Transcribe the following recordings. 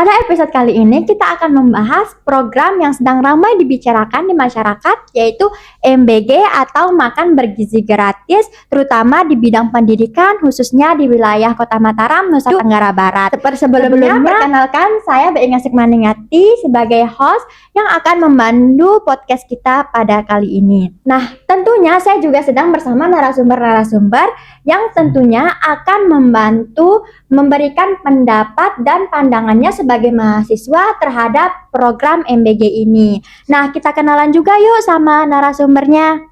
Pada episode kali ini kita akan membahas program yang sedang ramai dibicarakan di masyarakat, yaitu MBG atau Makan Bergizi Gratis, terutama di bidang pendidikan, khususnya di wilayah Kota Mataram, Nusa Tenggara Barat. Seperti sebelumnya, perkenalkan saya Mbak Ingasik Maningati sebagai host yang akan membantu podcast kita pada kali ini. Nah, tentunya saya juga sedang bersama narasumber-narasumber yang tentunya akan membantu memberikan pendapat dan pandangannya sebagai mahasiswa terhadap program MBG ini. Nah, kita kenalan juga yuk sama narasumbernya.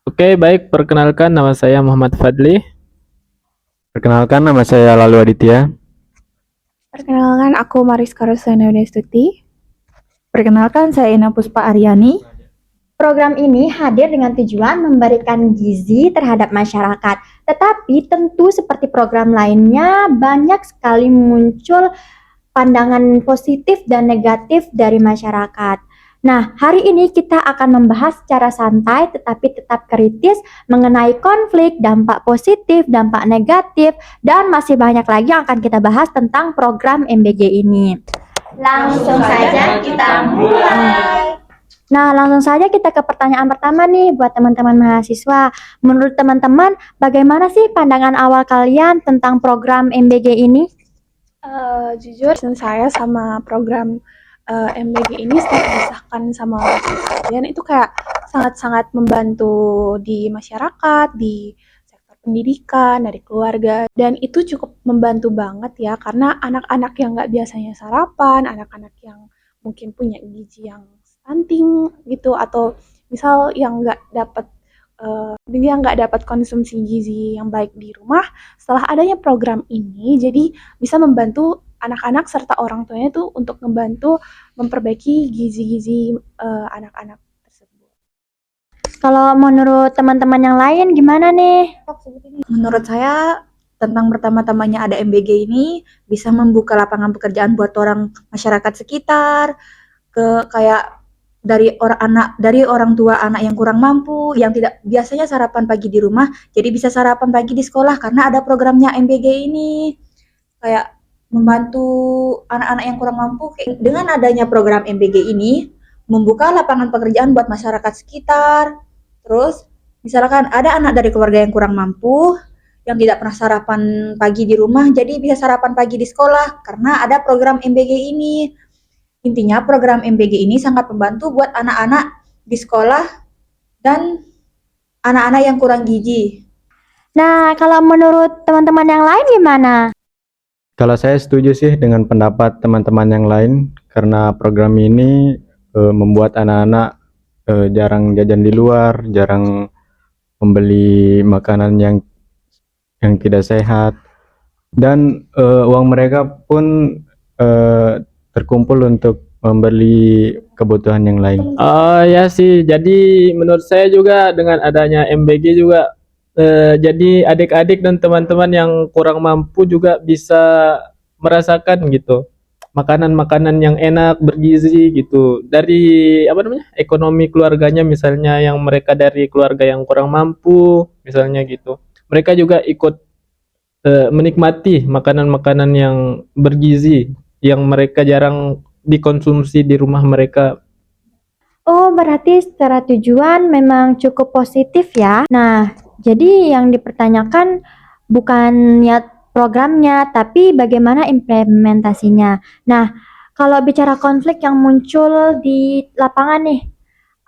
Oke, baik. Perkenalkan, nama saya Muhammad Fadli. Perkenalkan, nama saya Lalu Aditya. Perkenalkan, aku Mariska Rosana Destuti. Perkenalkan, saya Ina Puspa Aryani. Program ini hadir dengan tujuan memberikan gizi terhadap masyarakat. Tetapi tentu seperti program lainnya, banyak sekali muncul pandangan positif dan negatif dari masyarakat. Nah, hari ini kita akan membahas secara santai tetapi tetap kritis mengenai konflik, dampak positif, dampak negatif, dan masih banyak lagi yang akan kita bahas tentang program MBG ini. Langsung saja kita mulai. Nah, langsung saja kita ke pertanyaan pertama nih buat teman-teman mahasiswa. Menurut teman-teman, bagaimana sih pandangan awal kalian tentang program MBG ini? Jujur, saya sama program MBG ini setelah disahkan sama kalian itu kayak sangat-sangat membantu di masyarakat, di sektor pendidikan, dari keluarga, dan itu cukup membantu banget ya karena anak-anak yang nggak biasanya sarapan, anak-anak yang mungkin punya gizi yang stunting gitu, atau misal yang nggak dapat konsumsi gizi yang baik di rumah, setelah adanya program ini jadi bisa membantu anak-anak serta orang tuanya tuh untuk membantu memperbaiki gizi-gizi anak-anak tersebut. Kalau menurut teman-teman yang lain gimana nih? Menurut saya tentang pertama-tamanya ada MBG ini bisa membuka lapangan pekerjaan buat orang masyarakat sekitar, kayak dari orang tua anak yang kurang mampu, yang tidak biasanya sarapan pagi di rumah, jadi bisa sarapan pagi di sekolah karena ada programnya MBG ini. Kayak membantu anak-anak yang kurang mampu. Dengan adanya program MBG ini membuka lapangan pekerjaan buat masyarakat sekitar. Terus misalkan ada anak dari keluarga yang kurang mampu, yang tidak pernah sarapan pagi di rumah, jadi bisa sarapan pagi di sekolah karena ada program MBG ini. Intinya program MBG ini sangat membantu buat anak-anak di sekolah dan anak-anak yang kurang gizi. Nah, kalau menurut teman-teman yang lain gimana? Kalau saya setuju sih dengan pendapat teman-teman yang lain karena program ini membuat anak-anak jarang jajan di luar, jarang membeli makanan yang tidak sehat, dan uang mereka pun terkumpul untuk membeli kebutuhan yang lain. Ya sih, jadi menurut saya juga dengan adanya MBG juga jadi adik-adik dan teman-teman yang kurang mampu juga bisa merasakan gitu makanan-makanan yang enak, bergizi gitu dari ekonomi keluarganya, misalnya yang mereka dari keluarga yang kurang mampu misalnya gitu, mereka juga ikut menikmati makanan-makanan yang bergizi yang mereka jarang dikonsumsi di rumah mereka. Oh, berarti secara tujuan memang cukup positif ya. Nah, jadi yang dipertanyakan bukan niat programnya, tapi bagaimana implementasinya. Nah, kalau bicara konflik yang muncul di lapangan nih,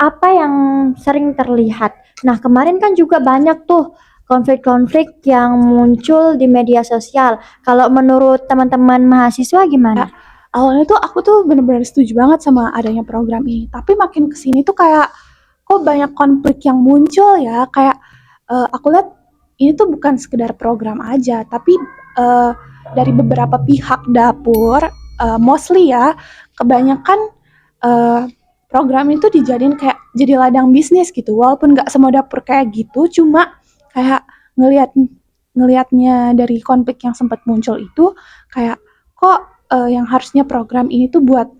apa yang sering terlihat? Nah, kemarin kan juga banyak tuh konflik-konflik yang muncul di media sosial. Kalau menurut teman-teman mahasiswa gimana? Awalnya tuh aku tuh bener-bener setuju banget sama adanya program ini, tapi makin kesini tuh kayak kok banyak konflik yang muncul ya, kayak aku lihat ini tuh bukan sekedar program aja, tapi dari beberapa pihak dapur, mostly ya, kebanyakan program itu dijadiin kayak jadi ladang bisnis gitu, walaupun nggak semua dapur kayak gitu, cuma kayak ngelihatnya dari konflik yang sempat muncul itu kayak kok yang harusnya program ini tuh buat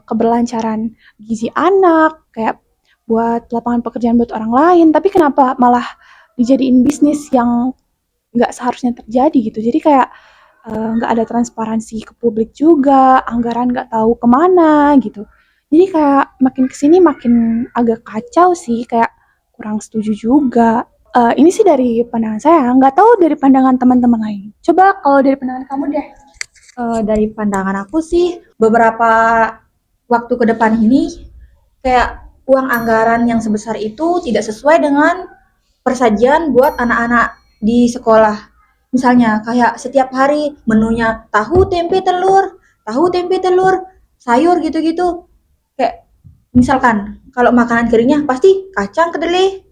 keberlancaran gizi anak, kayak buat lapangan pekerjaan buat orang lain, tapi kenapa malah dijadiin bisnis yang nggak seharusnya terjadi gitu. Jadi kayak nggak ada transparansi ke publik juga, anggaran nggak tahu kemana gitu. Jadi kayak makin kesini makin agak kacau sih, kayak kurang setuju juga. Ini sih dari pandangan saya, nggak tahu dari pandangan teman-teman lain. Coba kalau dari pandangan kamu deh. Dari pandangan aku sih, beberapa waktu ke depan ini kayak uang anggaran yang sebesar itu tidak sesuai dengan persajian buat anak-anak di sekolah. Misalnya kayak setiap hari menunya tahu tempe telur, sayur gitu-gitu. Kayak misalkan kalau makanan keringnya pasti kacang kedelai,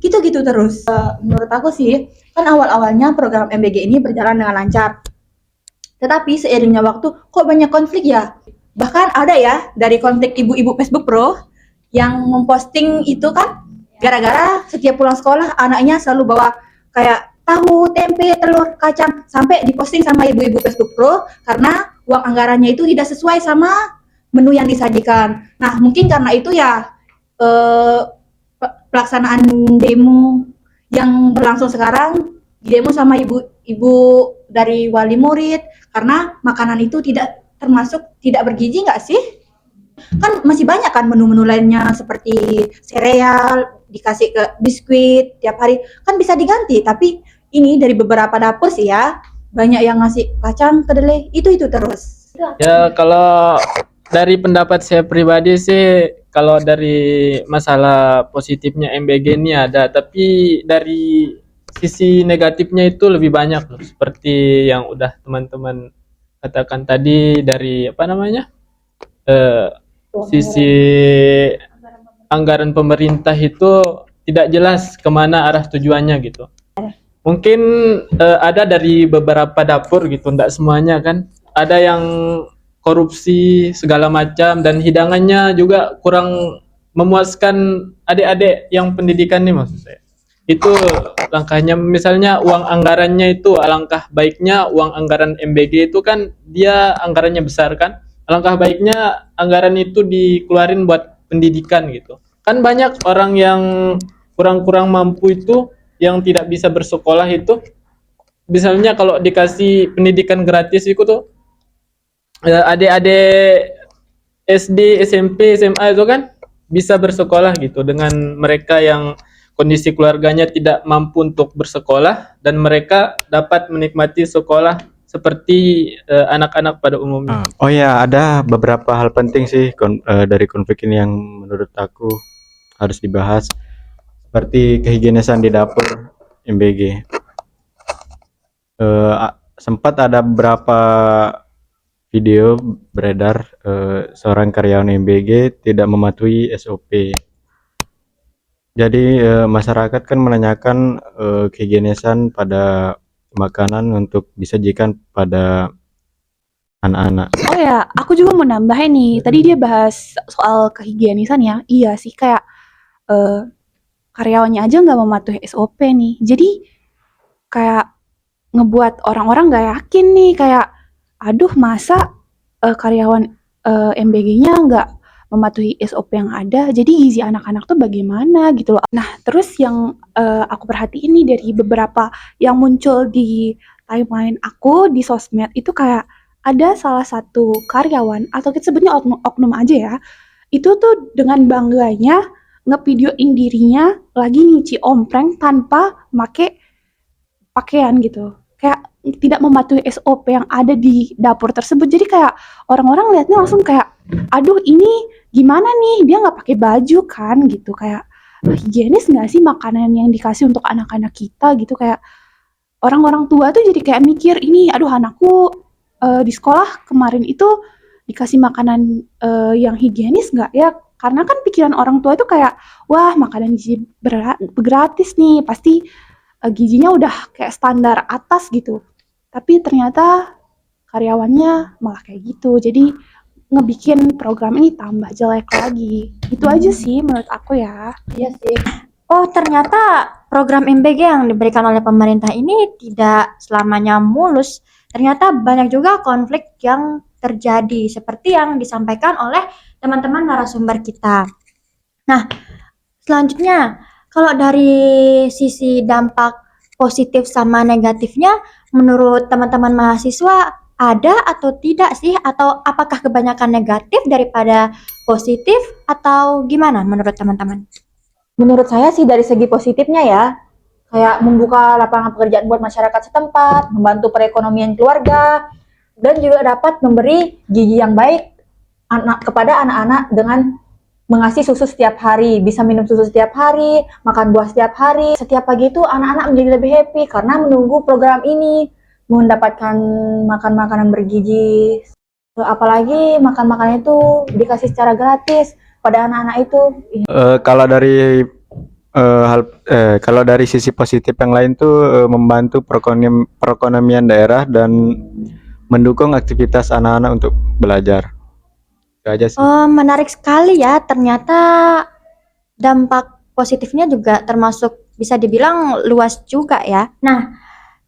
gitu-gitu terus. Menurut aku sih, kan awal-awalnya program MBG ini berjalan dengan lancar. Tetapi seiringnya waktu kok banyak konflik ya? Bahkan ada ya dari konflik ibu-ibu Facebook Pro yang memposting itu kan gara-gara setiap pulang sekolah anaknya selalu bawa kayak tahu, tempe, telur, kacang sampai diposting sama ibu-ibu Facebook Pro karena uang anggarannya itu tidak sesuai sama menu yang disajikan. Nah, mungkin karena itu ya eh, pelaksanaan demo yang berlangsung sekarang demo sama ibu-ibu dari wali murid karena makanan itu tidak bergizi nggak sih? Kan masih banyak kan menu-menu lainnya seperti sereal, dikasih ke biskuit tiap hari, kan bisa diganti. Tapi ini dari beberapa dapur sih ya, banyak yang ngasih kacang, kedelai, itu terus. Ya, kalau dari pendapat saya pribadi sih, kalau dari masalah positifnya MBG ini ada, tapi dari sisi negatifnya itu lebih banyak loh. Seperti yang udah teman-teman katakan tadi dari apa namanya? Eh, Sisi anggaran pemerintah itu tidak jelas kemana arah tujuannya gitu. Mungkin ada dari beberapa dapur gitu, tidak semuanya kan. Ada yang korupsi segala macam dan hidangannya juga kurang memuaskan adik-adik yang pendidikan nih maksud saya. Itu langkahnya, misalnya uang anggarannya itu, alangkah baiknya uang anggaran MBG itu kan dia anggarannya besar kan. Alangkah baiknya anggaran itu dikeluarin buat pendidikan gitu. Kan banyak orang yang kurang-kurang mampu itu yang tidak bisa bersekolah itu, misalnya kalau dikasih pendidikan gratis itu tuh adik-adik SD, SMP, SMA itu kan bisa bersekolah gitu dengan mereka yang kondisi keluarganya tidak mampu untuk bersekolah dan mereka dapat menikmati sekolah seperti anak-anak pada umumnya. Oh ya, ada beberapa hal penting sih dari konflik ini yang menurut aku harus dibahas, seperti kehigienisan di dapur MBG. Sempat ada beberapa video beredar seorang karyawan MBG tidak mematuhi SOP. Jadi masyarakat kan menanyakan kehigienisan pada makanan untuk disajikan pada anak-anak. Oh ya, aku juga mau nambahin nih. Tadi dia bahas soal kehigienisan ya. Iya sih, kayak karyawannya aja nggak mematuhi SOP nih. Jadi kayak ngebuat orang-orang nggak yakin nih. Kayak, aduh masa karyawan MBG-nya nggak mematuhi SOP yang ada. Jadi gizi anak-anak tuh bagaimana gitu loh. Nah, terus yang aku perhatiin nih dari beberapa yang muncul di timeline aku di sosmed itu kayak ada salah satu karyawan atau kita sebutnya oknum aja ya, itu tuh dengan bangganya ngevideoin dirinya lagi nyuci ompreng tanpa make pakaian gitu. Kayak tidak mematuhi SOP yang ada di dapur tersebut. Jadi kayak orang-orang lihatnya langsung kayak, aduh ini gimana nih, dia nggak pakai baju kan gitu. Kayak higienis nggak sih makanan yang dikasih untuk anak-anak kita gitu. Kayak orang-orang tua tuh jadi kayak mikir, ini aduh anakku di sekolah kemarin itu dikasih makanan yang higienis nggak ya? Karena kan pikiran orang tua itu kayak, wah makanan gizi gratis nih, pasti gizinya udah kayak standar atas gitu. Tapi ternyata karyawannya malah kayak gitu. Jadi ngebikin program ini tambah jelek lagi. Itu aja sih menurut aku ya. Iya sih. Oh, ternyata program MBG yang diberikan oleh pemerintah ini tidak selamanya mulus. Ternyata banyak juga konflik yang terjadi seperti yang disampaikan oleh teman-teman narasumber kita. Nah, selanjutnya kalau dari sisi dampak positif sama negatifnya menurut teman-teman mahasiswa ada atau tidak sih? Atau apakah kebanyakan negatif daripada positif atau gimana menurut teman-teman? Menurut saya sih dari segi positifnya ya, kayak membuka lapangan pekerjaan buat masyarakat setempat, membantu perekonomian keluarga, dan juga dapat memberi gizi yang baik kepada anak-anak dengan mengasih susu setiap hari, bisa minum susu setiap hari, makan buah setiap hari. Setiap pagi itu anak-anak menjadi lebih happy karena menunggu program ini, mendapatkan makan makanan bergizi. Apalagi makan makanan itu dikasih secara gratis pada anak-anak itu. Kalau dari kalau dari sisi positif yang lain tuh membantu perekonomian daerah dan mendukung aktivitas anak-anak untuk belajar. Itu aja sih. Menarik sekali ya, ternyata dampak positifnya juga termasuk bisa dibilang luas juga ya. Nah,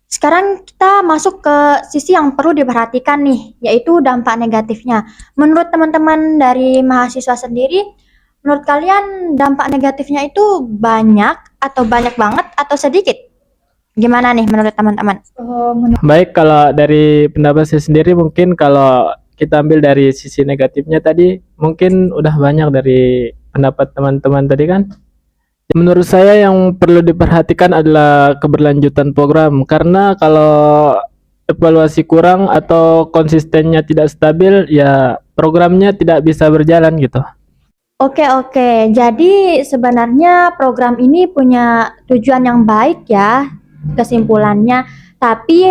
sekarang kita masuk ke sisi yang perlu diperhatikan nih, yaitu dampak negatifnya. Menurut teman-teman dari mahasiswa sendiri, menurut kalian dampak negatifnya itu banyak atau banyak banget atau sedikit? Gimana nih menurut teman-teman? Baik, kalau dari pendapat saya sendiri mungkin kalau kita ambil dari sisi negatifnya tadi mungkin udah banyak dari pendapat teman-teman tadi kan. Menurut saya yang perlu diperhatikan adalah keberlanjutan program, karena kalau evaluasi kurang atau konsistennya tidak stabil ya programnya tidak bisa berjalan gitu. Oke, jadi sebenarnya program ini punya tujuan yang baik ya, kesimpulannya, tapi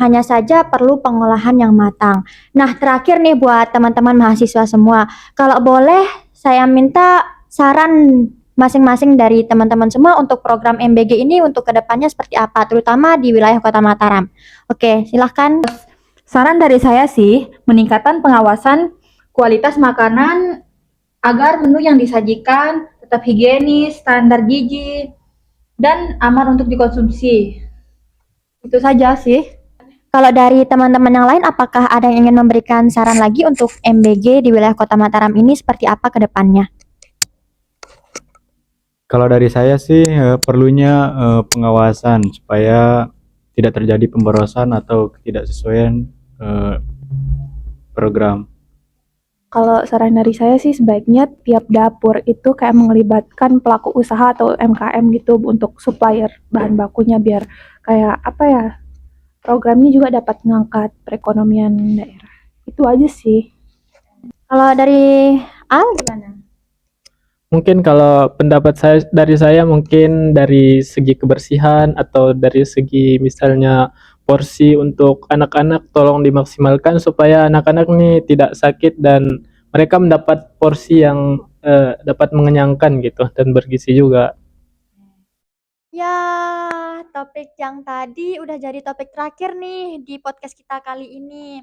hanya saja perlu pengolahan yang matang. Nah, terakhir nih buat teman-teman mahasiswa semua, kalau boleh saya minta saran masing-masing dari teman-teman semua untuk program MBG ini untuk kedepannya seperti apa, terutama di wilayah Kota Mataram. Oke, silahkan. Saran dari saya sih, meningkatkan pengawasan kualitas makanan agar menu yang disajikan tetap higienis, standar gizi, dan aman untuk dikonsumsi. Itu saja sih. Kalau dari teman-teman yang lain, apakah ada yang ingin memberikan saran lagi untuk MBG di wilayah Kota Mataram ini seperti apa ke depannya? Kalau dari saya sih perlunya pengawasan supaya tidak terjadi pemborosan atau ketidaksesuaian program. Kalau saran dari saya sih sebaiknya tiap dapur itu kayak melibatkan pelaku usaha atau MKM gitu untuk supplier bahan bakunya biar kayak apa ya, program ini juga dapat mengangkat perekonomian daerah. Itu aja sih. Kalau dari Al gimana? Mungkin kalau pendapat saya mungkin dari segi kebersihan atau dari segi misalnya porsi untuk anak-anak tolong dimaksimalkan supaya anak-anak nih tidak sakit dan mereka mendapat porsi yang dapat mengenyangkan gitu dan bergizi juga. Ya, topik yang tadi udah jadi topik terakhir nih di podcast kita kali ini.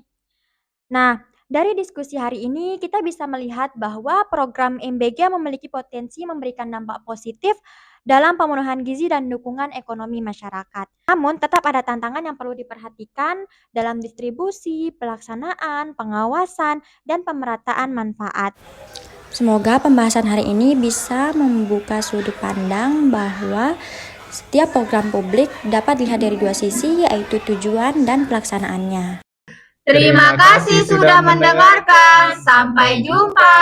Nah, dari diskusi hari ini kita bisa melihat bahwa program MBG memiliki potensi memberikan dampak positif dalam pemenuhan gizi dan dukungan ekonomi masyarakat. Namun, tetap ada tantangan yang perlu diperhatikan dalam distribusi, pelaksanaan, pengawasan, dan pemerataan manfaat. Semoga pembahasan hari ini bisa membuka sudut pandang bahwa setiap program publik dapat dilihat dari dua sisi, yaitu tujuan dan pelaksanaannya. Terima kasih sudah mendengarkan. Sampai jumpa.